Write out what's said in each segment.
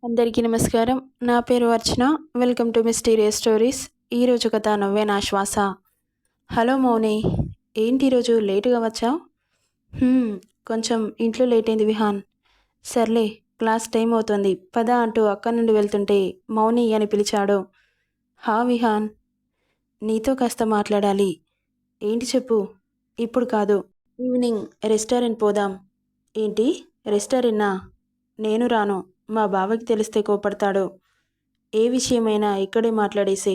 అందరికీ నమస్కారం. నా పేరు Archana. Welcome to mysterious stories. ఈరోజు కథ నువ్వే నా శ్వాస. హలో మౌని, ఏంటి ఈరోజు లేటుగా వచ్చావు? కొంచెం ఇంట్లో లేట్ అయింది విహాన్. సర్లే, క్లాస్ టైం అవుతుంది పద అంటూ అక్కడి నుండి వెళ్తుంటే మౌని అని పిలిచాడు. హా విహాన్, నీతో కాస్త మాట్లాడాలి. ఏంటి చెప్పు. ఇప్పుడు కాదు, ఈవినింగ్ రెస్టారెంట్ పోదాం. ఏంటి రెస్టారెంటా? నేను రాను. మా బావకి తెలిస్తే కోపడతాడు. ఏ విషయమైనా ఇక్కడే మాట్లాడేసి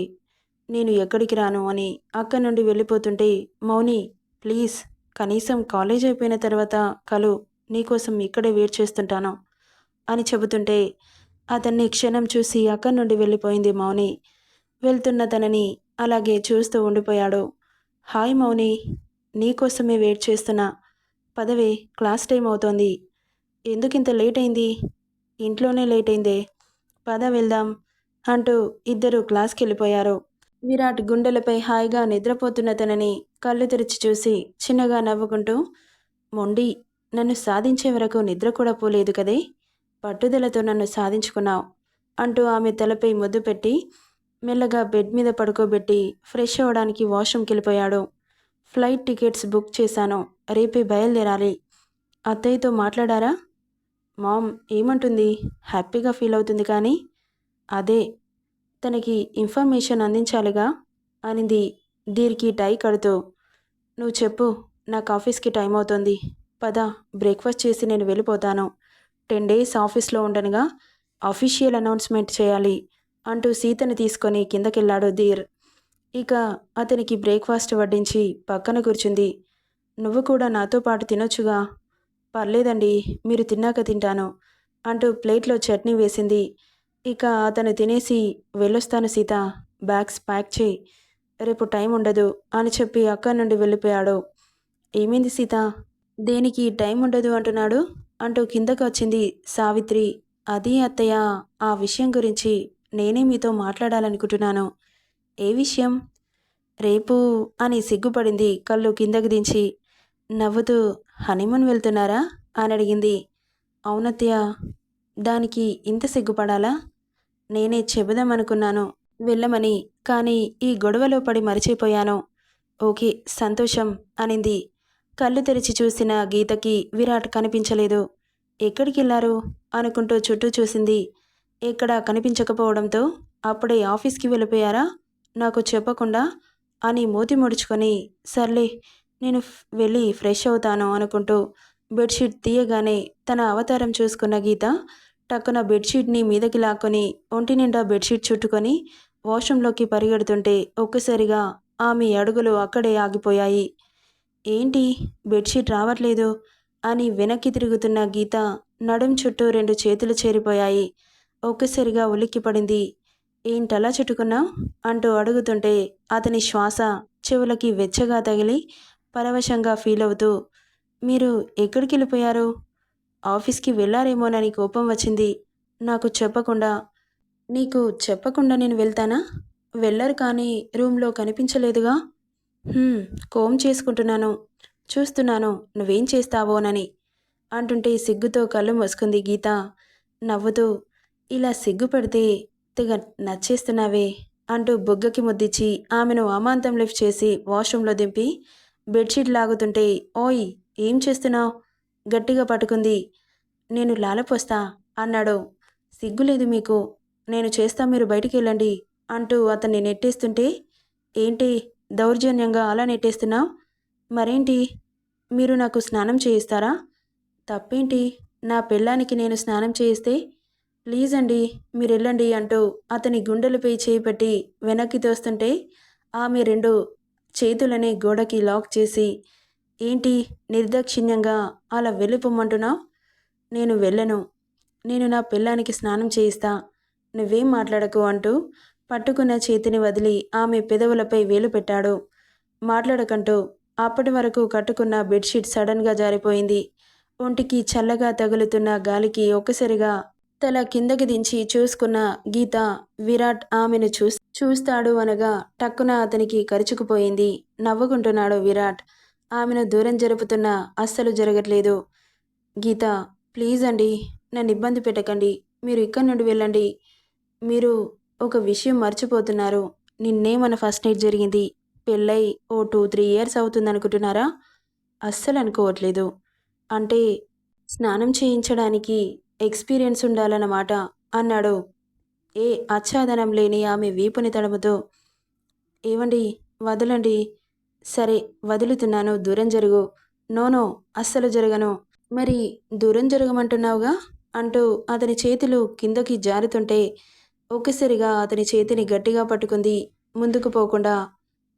నేను ఎక్కడికి రాను అని అక్కడి నుండి వెళ్ళిపోతుంటే మౌని, ప్లీజ్ కనీసం కాలేజ్ అయిపోయిన తర్వాత కలు, నీకోసం ఇక్కడే వెయిట్ చేస్తుంటాను అని చెబుతుంటే అతన్ని క్షణం చూసి అక్కడి నుండి వెళ్ళిపోయింది మౌని. వెళ్తున్న తనని అలాగే చూస్తూ ఉండిపోయాడు. హాయ్ మౌని, నీకోసమే వెయిట్ చేస్తున్నా. పదవే, క్లాస్ టైం అవుతోంది. ఎందుకింత లేట్ అయింది? ఇంట్లోనే లేట్ అయిందే, పద వెళ్దాం అంటూ ఇద్దరు క్లాస్కి వెళ్ళిపోయారు. విరాట్ గుండెలపై హాయిగా నిద్రపోతున్న తనని కళ్ళు తెరిచి చూసి చిన్నగా నవ్వుకుంటూ, మొండి, నన్ను సాధించే వరకు నిద్ర కూడా పోలేదు కదే, పట్టుదలతో నన్ను సాధించుకున్నావు అంటూ ఆమె తలపై ముద్దు పెట్టి మెల్లగా బెడ్ మీద పడుకోబెట్టి ఫ్రెష్ అవ్వడానికి వాష్రూమ్కి వెళ్ళిపోయాడు. ఫ్లైట్ టికెట్స్ బుక్ చేశాను, రేపే బయలుదేరాలి. అత్తయ్యతో మాట్లాడారా? మామ్ ఏమంటుంది? హ్యాపీగా ఫీల్ అవుతుంది కానీ అదే, తనకి ఇన్ఫర్మేషన్ అందించాలిగా అనింది దీనికి టై కడుతూ. నువ్వు చెప్పు, నాకు ఆఫీస్కి టైం అవుతుంది. పద, బ్రేక్ఫాస్ట్ చేసి నేను వెళ్ళిపోతాను. 10 days ఆఫీస్లో ఉండనుగా అఫీషియల్ అనౌన్స్మెంట్ చేయాలి అంటూ సీతని తీసుకొని కిందకెళ్ళాడు ధీర్. ఇక అతనికి బ్రేక్ఫాస్ట్ వడ్డించి పక్కన కూర్చుంది. నువ్వు కూడా నాతో పాటు తినొచ్చుగా. పర్లేదండి, మీరు తిన్నాక తింటాను అంటూ ప్లేట్లో చట్నీ వేసింది. ఇక అతను తినేసి వెళ్ళొస్తాను సీత, బ్యాగ్స్ ప్యాక్ చేయి, రేపు టైం ఉండదు అని చెప్పి అక్కడి నుండి వెళ్ళిపోయాడు. ఏమైంది సీత, దేనికి టైం ఉండదు అంటున్నాడు అంటూ కిందకు వచ్చింది సావిత్రి. అది అత్తయ్య, ఆ విషయం గురించి నేనే మీతో మాట్లాడాలనుకుంటున్నాను. ఏ విషయం? రేపు అని సిగ్గుపడింది కళ్ళు కిందకు దించి. నవ్వుతూ, హనీమూన్ వెళ్తున్నారా అని అడిగింది. అవునత్తయ్య. దానికి ఇంత సిగ్గుపడాలా? నేనే చెబుదామనుకున్నాను వెళ్ళమని, కానీ ఈ గొడవలో పడి మరిచిపోయాను. ఓకే, సంతోషం అనింది. కళ్ళు తెరిచి చూసిన గీతకి విరాట్ కనిపించలేదు. ఎక్కడికి వెళ్ళారు అనుకుంటూ చుట్టూ చూసింది. ఎక్కడా కనిపించకపోవడంతో అప్పుడే ఆఫీస్కి వెళ్ళిపోయారా నాకు చెప్పకుండా అని మూతి ముడుచుకొని, సర్లే నేను వెళ్ళి ఫ్రెష్ అవుతాను అనుకుంటూ బెడ్షీట్ తీయగానే తన అవతారం చూసుకున్న గీత టక్కున బెడ్షీట్ని మీదకి లాక్కొని ఒంటి నిండా బెడ్షీట్ చుట్టుకొని వాష్రూంలోకి పరిగెడుతుంటే ఒక్కసారిగా ఆమె అడుగులు అక్కడే ఆగిపోయాయి. ఏంటి, బెడ్షీట్ రావట్లేదు అని వెనక్కి తిరుగుతున్న గీత నడుం చుట్టూ 2 చేతులు చేరిపోయాయి. ఒక్కసారిగా ఉలిక్కిపడింది. ఏంటలా చుట్టుకున్నావు అంటూ అడుగుతుంటే అతని శ్వాస చెవులకి వెచ్చగా తగిలి పరవశంగా ఫీల్ అవుతూ, మీరు ఎక్కడికి వెళ్ళిపోయారు? ఆఫీస్కి వెళ్ళారేమోనని కోపం వచ్చింది. నాకు చెప్పకుండా. నీకు చెప్పకుండా నేను వెళ్తానా? వెళ్ళరు కానీ రూమ్లో కనిపించలేదుగా. కోమ్ చేసుకుంటున్నాను, చూస్తున్నాను నువ్వేం చేస్తావోనని అంటుంటే సిగ్గుతో కళ్ళు మూసుకుంది గీత. నవ్వుతూ, ఇలా సిగ్గుపడితే తెగ నచ్చేస్తున్నావే అంటూ బుగ్గకి ముద్దిచ్చి ఆమెను అమాంతం లిఫ్ట్ చేసి వాష్రూంలో దింపి బెడ్షీట్ లాగుతుంటే, ఓయ్ ఏం చేస్తున్నావు? గట్టిగా పట్టుకుంది. నేను లాలపోస్తా అన్నాడు. సిగ్గులేదు మీకు? నేను చేస్తా, మీరు బయటికి వెళ్ళండి అంటూ అతన్ని నెట్టేస్తుంటే, ఏంటి దౌర్జన్యంగా అలా నెట్టేస్తున్నావు? మరేంటి, మీరు నాకు స్నానం చేయిస్తారా? తప్పేంటి, నా పెళ్ళానికి నేను స్నానం చేయిస్తే? ప్లీజ్ అండి, మీరు వెళ్ళండి అంటూ అతని గుండెలపై చేయిపెట్టి వెనక్కి తోస్తుంటే ఆమె 2 చేతులని గోడకి లాక్ చేసి, ఏంటి నిర్దాక్షిణ్యంగా అలా వెళ్ళిపోమ్మంటున్నావు? నేను వెళ్ళను. నేను నా పెళ్ళానికి స్నానం చేయిస్తా, నువ్వేం మాట్లాడకు అంటూ పట్టుకున్న చేతిని వదిలి ఆమె పెదవులపై వేలు పెట్టాడు. మాట్లాడకంటూ అప్పటి వరకు కట్టుకున్న బెడ్షీట్ సడన్గా జారిపోయింది. ఒంటికి చల్లగా తగులుతున్న గాలికి ఒక్కసారిగా తల కిందకి దించి చూసుకున్న గీత విరాట్ ఆమెను చూస్తాడు అనగా టక్కున అతనికి కరుచుకుపోయింది. నవ్వుకుంటున్నాడు విరాట్. ఆమెను దూరం జరుపుతున్నా అస్సలు జరగట్లేదు. గీత, ప్లీజ్ అండి, నన్ను ఇబ్బంది పెట్టకండి మీరు ఇక్కడి నుండి వెళ్ళండి. మీరు ఒక విషయం మర్చిపోతున్నారు. నిన్నే మన ఫస్ట్ నైట్ జరిగింది. పెళ్ళై ఓ 2-3 ఇయర్స్ అవుతుందనుకుంటున్నారా? అస్సలనుకోవట్లేదు. అంటే స్నానం చేయించడానికి ఎక్స్‌పీరియన్స్ ఉండాలన్నమాట అన్నాడు. ఆచ్ఛాదనం లేని ఆమె వీపుని తడుముతూ. ఏవండీ వదలండి. సరే వదులుతున్నాను, దూరం జరుగు. నో నో, అస్సలు జరగను. మరి దూరం జరగమంటున్నావుగా అంటూ అతని చేతులు కిందకి జారుతుంటే ఒక్కసారిగా అతని చేతిని గట్టిగా పట్టుకుంది ముందుకు పోకుండా.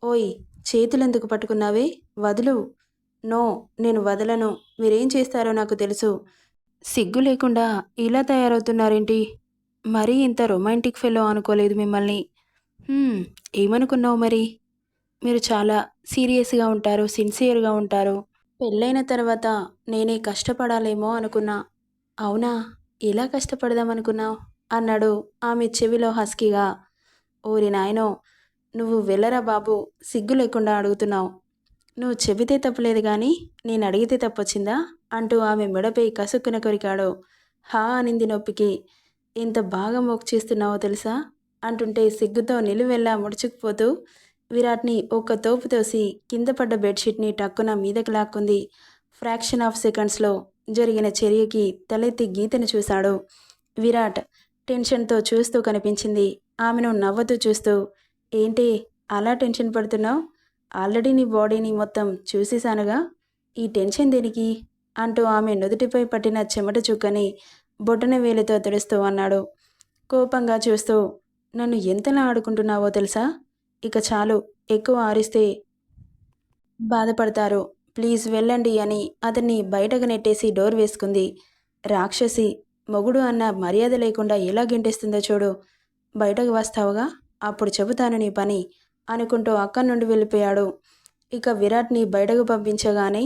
ఓయ్, చేతులెందుకు పట్టుకున్నావే? వదులు. నో, నేను వదలను. మీరేం చేస్తారో నాకు తెలుసు. సిగ్గు లేకుండా ఇలా తయారవుతున్నారేంటి? మరీ ఇంత రొమాంటిక్ ఫెలో అనుకోలేదు మిమ్మల్ని. హ్మ్, ఏమనుకున్నావు మరి? మీరు చాలా సీరియస్‌గా ఉంటారు, సిన్సియర్‌గా ఉంటారు. పెళ్ళైన తర్వాత నేనే కష్టపడాలేమో అనుకున్నా. అవునా? ఎలా కష్టపడదామనుకున్నావు? అన్నాడు ఆమె చెవిలో హస్కీగా. ఓరి నాయనో! నువ్వు వెళ్ళరా బాబు, సిగ్గు లేకుండా అడుగుతున్నావు. నువ్వు చెబితే తప్పులేదు గాని నేనడిగితే తప్పొచ్చిందా? అంటూ ఆమె మెడపై కసుక్కున కొరికాడు. హా అనింది నొప్పికి. ఎంత బాగా మోక్ చేస్తున్నావో తెలుసా? అంటుంటే సిగ్గుతో నిలువెల్లా ముడుచుకుపోతూ విరాట్ని ఒక్క తోపు తోసి కింద పడ్డ బెడ్షీట్ని టక్కున మీదకి లాక్కుంది. ఫ్రాక్షన్ ఆఫ్ సెకండ్స్లో జరిగిన చర్యకి తలెత్తి గీతను చూశాడు. విరాట్ టెన్షన్తో చూస్తూ కనిపించింది. ఆమెను నవ్వుతూ చూస్తూ, ఏంటి అలా టెన్షన్ పడుతున్నావు? ఆల్రెడీ నీ బాడీని మొత్తం చూసేశానుగా, ఈ టెన్షన్ దేనికి? అంటూ ఆమె నుదుటిపై పట్టిన చెమట చుక్కని బొటన వేలితో తుడుస్తూ అన్నాడు. కోపంగా చూస్తూ, నన్ను ఎంతలా ఆడుకుంటున్నావో తెలుసా? ఇక చాలు, ఎక్కువ ఆరిస్తే బాధపడతారు. ప్లీజ్ వెళ్ళండి అని అతన్ని బయటకు నెట్టేసి డోర్ వేసుకుంది. రాక్షసి, మొగుడు అన్న మర్యాద లేకుండా ఎలా గెంటేస్తుందో చూడు. బయటకు వస్తావుగా, అప్పుడు చెబుతాను నీ పని అనుకుంటూ అక్కడి నుండి వెళ్ళిపోయాడు. ఇక విరాట్ని బయటకు పంపించగానే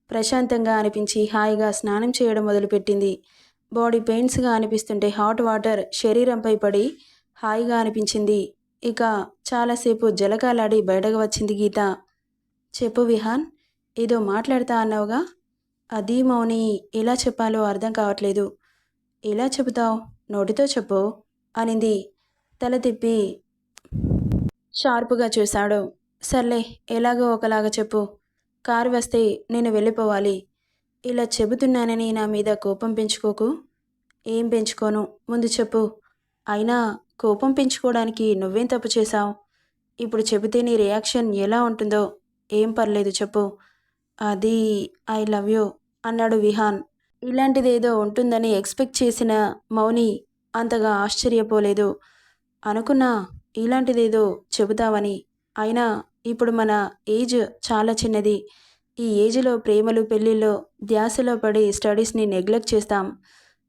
ప్రశాంతంగా అనిపించి హాయిగా స్నానం చేయడం మొదలుపెట్టింది. బాడీ పెయిన్స్గా అనిపిస్తుంటే హాట్ వాటర్ శరీరంపై పడి హాయిగా అనిపించింది. ఇక చాలాసేపు జలకాలాడి బయటకు వచ్చింది గీత. చెప్పు విహాన్, ఏదో మాట్లాడతా అన్నావుగా? అది మౌని, ఎలా చెప్పాలో అర్థం కావట్లేదు. ఎలా చెబుతావు? నోటితో చెప్పు అనింది. తల తిప్పి షార్పుగా చూశాడు. సర్లే, ఎలాగో ఒకలాగా చెప్పు. కారు వస్తే నేను వెళ్ళిపోవాలి. ఇలా చెబుతున్నానని నా మీద కోపం పెంచుకోకు. ఏం పెంచుకోను, ముందు చెప్పు. అయినా కోపం పెంచుకోవడానికి నువ్వేం తప్పు చేశావు? ఇప్పుడు చెబితే నీ రియాక్షన్ ఎలా ఉంటుందో. ఏం పర్లేదు చెప్పు. అది ఐ లవ్ యూ అన్నాడు విహాన్. ఇలాంటిదేదో ఉంటుందని ఎక్స్పెక్ట్ చేసిన మౌని అంతగా ఆశ్చర్యపోలేదు. అనుకున్నా ఇలాంటిదేదో చెబుతావని. అయినా ఇప్పుడు మన ఏజ్ చాలా చిన్నది. ఈ ఏజ్లో ప్రేమలు పెళ్ళిళ్ళు ధ్యాసలో పడి స్టడీస్ని నెగ్లెక్ట్ చేస్తాం.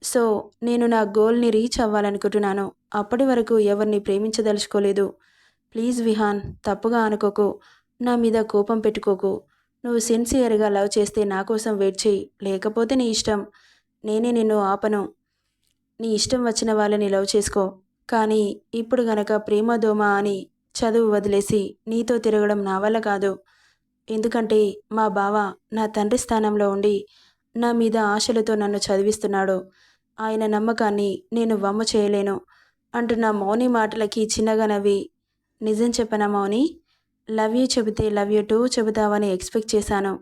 సో నేను నా గోల్ని రీచ్ అవ్వాలనుకుంటున్నాను. అప్పటి వరకు ఎవరిని ప్రేమించదలుచుకోలేదు. ప్లీజ్ విహాన్, తప్పుగా అనుకోకు. నా మీద కోపం పెట్టుకోకు. నువ్వు సిన్సియర్గా లవ్ చేస్తే నా కోసం వెయిట్ చేయి, లేకపోతే నీ ఇష్టం. నేనే నిన్ను ఆపను. నీ ఇష్టం వచ్చిన వాళ్ళని లవ్ చేసుకో. కానీ ఇప్పుడు గనక ప్రేమ దోమ అని చదువు వదిలేసి నీతో తిరగడం నా వల్ల కాదు. ఎందుకంటే మా బావ నా తండ్రి స్థానంలో ఉండి నా మీద ఆశలతో నన్ను చదివిస్తున్నాడు. ఆయన నమ్మకాన్ని నేను వమ్ము చేయలేను అంటున్న మౌని మాటలకి చిన్నగా నవ్వి, నిజం చెప్పనా మౌని, లవ్ యూ చెబితే లవ్ యూ టూ చెబుతావని ఎక్స్పెక్ట్ చేశాను.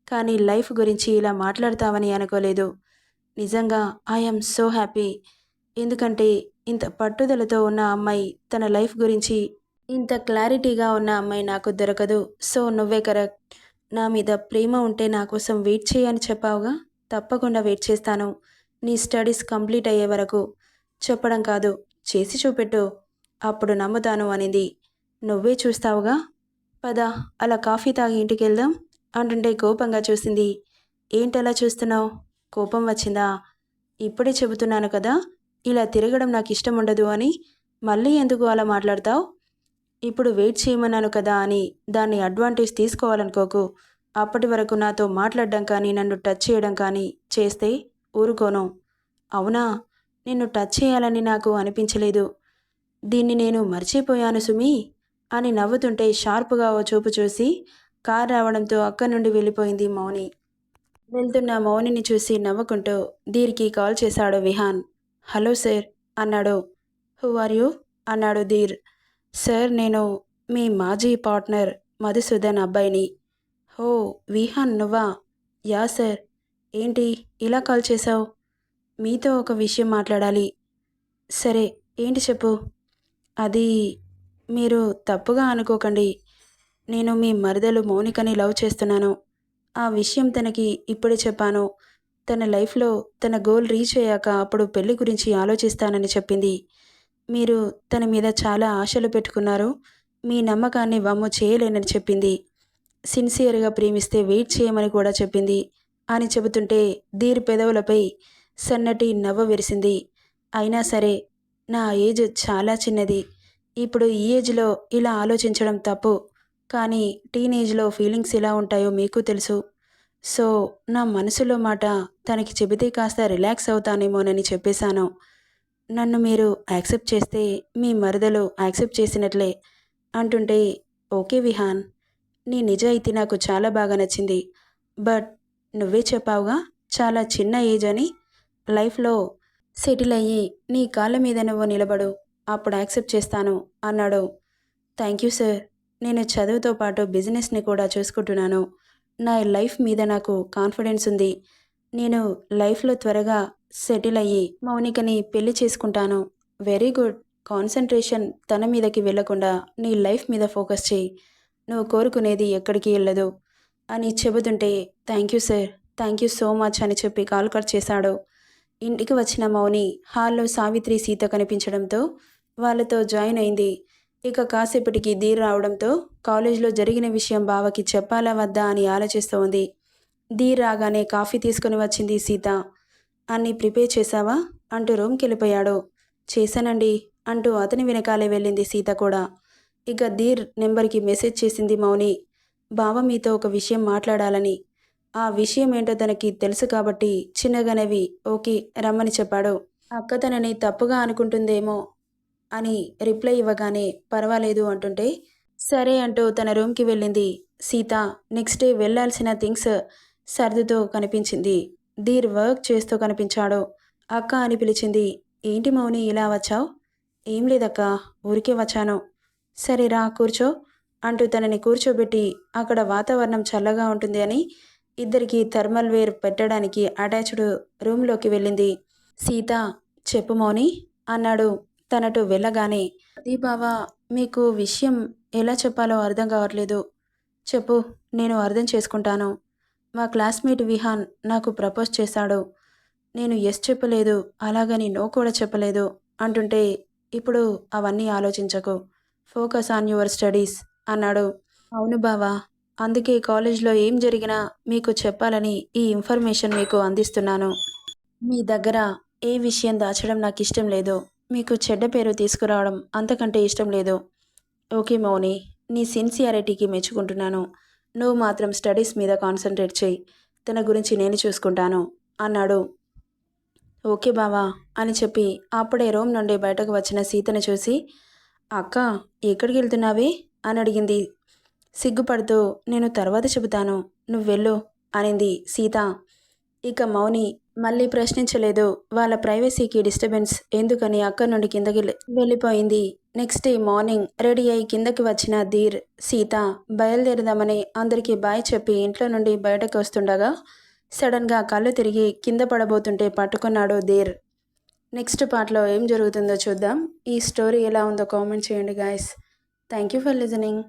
కానీ లైఫ్ గురించి ఇలా మాట్లాడతావని అనుకోలేదు. నిజంగా ఐఎమ్ సో హ్యాపీ. ఎందుకంటే ఇంత పట్టుదలతో ఉన్న అమ్మాయి, తన లైఫ్ గురించి ఇంత క్లారిటీగా ఉన్న అమ్మాయి నాకు దొరకదు. సో నువ్వే కరెక్ట్. నా మీద ప్రేమ ఉంటే నా కోసం వెయిట్ చేయని చెప్పావుగా, తప్పకుండా వెయిట్ చేస్తాను. నీ స్టడీస్ కంప్లీట్ అయ్యే వరకు. చెప్పడం కాదు, చేసి చూపెట్టు, అప్పుడు నమ్ముతాను అనింది. నువ్వే చూస్తావుగా, పద అలా కాఫీ తాగి ఇంటికి వెళ్దాం అంటుంటే కోపంగా చూసింది. ఏంటలా చూస్తున్నావు? కోపం వచ్చిందా? ఇప్పుడే చెబుతున్నాను కదా, ఇలా తిరగడం నాకు ఇష్టం ఉండదు అని. మళ్ళీ ఎందుకు అలా మాట్లాడతావు? ఇప్పుడు వెయిట్ చేయమన్నాను కదా అని దాన్ని అడ్వాంటేజ్ తీసుకోవాలనుకోకు. అప్పటి వరకు నాతో మాట్లాడడం కానీ నన్ను టచ్ చేయడం కానీ చేస్తే ఊరుకోను. అవునా? నిన్ను టచ్ చేయాలని నాకు అనిపించలేదు. దీన్ని నేను మర్చిపోయాను సుమి అని నవ్వుతుంటే షార్పుగా ఓ చూపు చూసి కార్ రావడంతో అక్కడి నుండి వెళ్ళిపోయింది మౌని. వెళ్తున్న మౌనిని చూసి నవ్వుకుంటూ దీర్కి కాల్ చేశాడు విహాన్. హలో సార్, అన్నాడు. హూ ఆర్ యూ అన్నాడు ధీర్. సార్ నేను మీ మాజీ పార్ట్నర్ మధుసూదన్ అబ్బాయిని. హో విహాన్ నువ్వా? Yeah sir. ఏంటి ఇలా కాల్ చేశావు? మీతో ఒక విషయం మాట్లాడాలి. సరే ఏంటి చెప్పు. అది మీరు తప్పుగా అనుకోకండి. నేను మీ మరదలు మౌనికని లవ్ చేస్తున్నాను. ఆ విషయం తనకి ఇప్పుడే చెప్పాను. తన లైఫ్లో తన గోల్ రీచ్ అయ్యాక అప్పుడు పెళ్లి గురించి ఆలోచిస్తానని చెప్పింది. మీరు తన మీద చాలా ఆశలు పెట్టుకున్నారు. మీ నమ్మకాన్ని వమ్ము చేయలేనని చెప్పింది. సిన్సియర్గా ప్రేమిస్తే వెయిట్ చేయమని కూడా చెప్పింది అని చెబుతుంటే ధీర్ పెదవులపై సన్నటి నవ్వు విరిసింది. అయినా సరే నా ఏజ్ చాలా చిన్నది. ఇప్పుడు ఈ ఏజ్లో ఇలా ఆలోచించడం తప్పు. కానీ టీనేజ్లో ఫీలింగ్స్ ఎలా ఉంటాయో మీకు తెలుసు. సో నా మనసులో మాట తనకి చెబితే కాస్త రిలాక్స్ అవుతానేమోనని చెప్పేశాను. నన్ను మీరు యాక్సెప్ట్ చేస్తే మీ మరదలు యాక్సెప్ట్ చేసినట్లే అంటుంటే, ఓకే విహాన్, నీ నిజాయితీ నాకు చాలా బాగా నచ్చింది. బట్ నువ్వే చెప్పావుగా చాలా చిన్న ఏజ్ అని. లైఫ్లో సెటిల్ అయ్యి నీ కాళ్ళ మీద నువ్వు నిలబడు, అప్పుడు యాక్సెప్ట్ చేస్తాను అన్నాడు. Thank you sir. నేను చదువుతో పాటు బిజినెస్ని కూడా చూసుకుంటున్నాను. నా లైఫ్ మీద నాకు కాన్ఫిడెన్స్ ఉంది. నేను లైఫ్లో త్వరగా సెటిల్ అయ్యి మౌనికని పెళ్లి చేసుకుంటాను. Very good. కాన్సన్ట్రేషన్ తన మీదకి వెళ్లకుండా నీ లైఫ్ మీద ఫోకస్ చేయి. నువ్వు కోరుకునేది ఎక్కడికి వెళ్ళదు అని చెబుతుంటే, thank you sir, thank you so much అని చెప్పి కాల్ కట్ చేశాడు. ఇంటికి వచ్చిన మౌని హాల్లో సావిత్రి సీత కనిపించడంతో వాళ్ళతో జాయిన్ అయింది. ఇక కాసేపటికి ధీర్ రావడంతో కాలేజ్లో జరిగిన విషయం బావకి చెప్పాలా వద్దా అని ఆలోచిస్తూ ఉంది. ధీర్ రాగానే కాఫీ తీసుకుని వచ్చింది సీత. అన్నీ ప్రిపేర్ చేశావా అంటూ రూమ్కి వెళ్ళిపోయాడు. చేశానండి అంటూ అతని వెనకాలే వెళ్ళింది సీత కూడా. ఇక ధీర్ నెంబర్కి మెసేజ్ చేసింది మౌని. బావ మీతో ఒక విషయం మాట్లాడాలని. ఆ విషయం ఏంటో తనకి తెలుసు కాబట్టి చిన్నగానేవి ఓకే రమ్మని చెప్పాడు. అక్క తనని తప్పుగా అనుకుంటుందేమో అని రిప్లై ఇవ్వగానే పర్వాలేదు అంటుంటే సరే అంటూ తన రూమ్కి వెళ్ళింది సీత. నెక్స్ట్ డే వెళ్లాల్సిన థింగ్స్ సర్దుతో కనిపించింది. ధీర్ వర్క్ చేస్తూ కనిపించాడు. అక్క అని పిలిచింది. ఏంటి మౌని ఇలా వచ్చావు? ఏం లేదక్క, ఊరికే వచ్చాను. సరే రా కూర్చో అంటూ తనని కూర్చోబెట్టి అక్కడ వాతావరణం చల్లగా ఉంటుంది అని ఇద్దరికి థర్మల్ వేర్ పెట్టడానికి అటాచ్డ్ రూమ్లోకి వెళ్ళింది సీత. చెప్పు మౌని అన్నాడు తనటు వెళ్ళగానే. అది బావా, మీకు విషయం ఎలా చెప్పాలో అర్థం కావట్లేదు. చెప్పు, నేను అర్థం చేసుకుంటాను. మా క్లాస్మేట్ విహాన్ నాకు ప్రపోజ్ చేశాడు. నేను ఎస్ చెప్పలేదు, అలాగని నో కూడా చెప్పలేదు అంటుంటే, ఇప్పుడు అవన్నీ ఆలోచించకు, ఫోకస్ ఆన్ యువర్ స్టడీస్ అన్నాడు. అవును బావా, అందుకే కాలేజ్లో ఏం జరిగినా మీకు చెప్పాలని ఈ ఇన్ఫర్మేషన్ మీకు అందిస్తున్నాను. మీ దగ్గర ఏ విషయం దాచడం నాకు ఇష్టం లేదు. మీకు చెడ్డ పేరు తీసుకురావడం అంతకంటే ఇష్టం లేదు. ఓకే మౌని, నీ సిన్సియారిటీకి మెచ్చుకుంటున్నాను. నువ్వు మాత్రం స్టడీస్ మీద కాన్సన్ట్రేట్ చేయి. తన గురించి నేను చూసుకుంటాను అన్నాడు. ఓకే బావా అని చెప్పి అప్పుడే రూమ్ నుండి బయటకు వచ్చిన సీతను చూసి, అక్క ఎక్కడికి వెళ్తున్నావే అని అడిగింది సిగ్గుపడుతూ. నేను తర్వాత చెబుతాను, నువ్వు వెళ్ళు అనింది సీత. ఇక మౌని మళ్ళీ ప్రశ్నించలేదు. వాళ్ళ ప్రైవసీకి డిస్టర్బెన్స్ ఎందుకని అక్కడి నుండి కిందకి వెళ్ళిపోయింది. నెక్స్ట్ డే మార్నింగ్ రెడీ అయి కిందకి వచ్చిన ధీర్, సీత బయలుదేరదామని అందరికీ బాయ్ చెప్పి ఇంట్లో నుండి బయటకు వస్తుండగా సడన్గా కళ్ళు తిరిగి కింద పడబోతుంటే పట్టుకున్నాడు ధీర్. నెక్స్ట్ పార్ట్లో ఏం జరుగుతుందో చూద్దాం. ఈ స్టోరీ ఎలా ఉందో కామెంట్ చేయండి guys. Thank you for listening.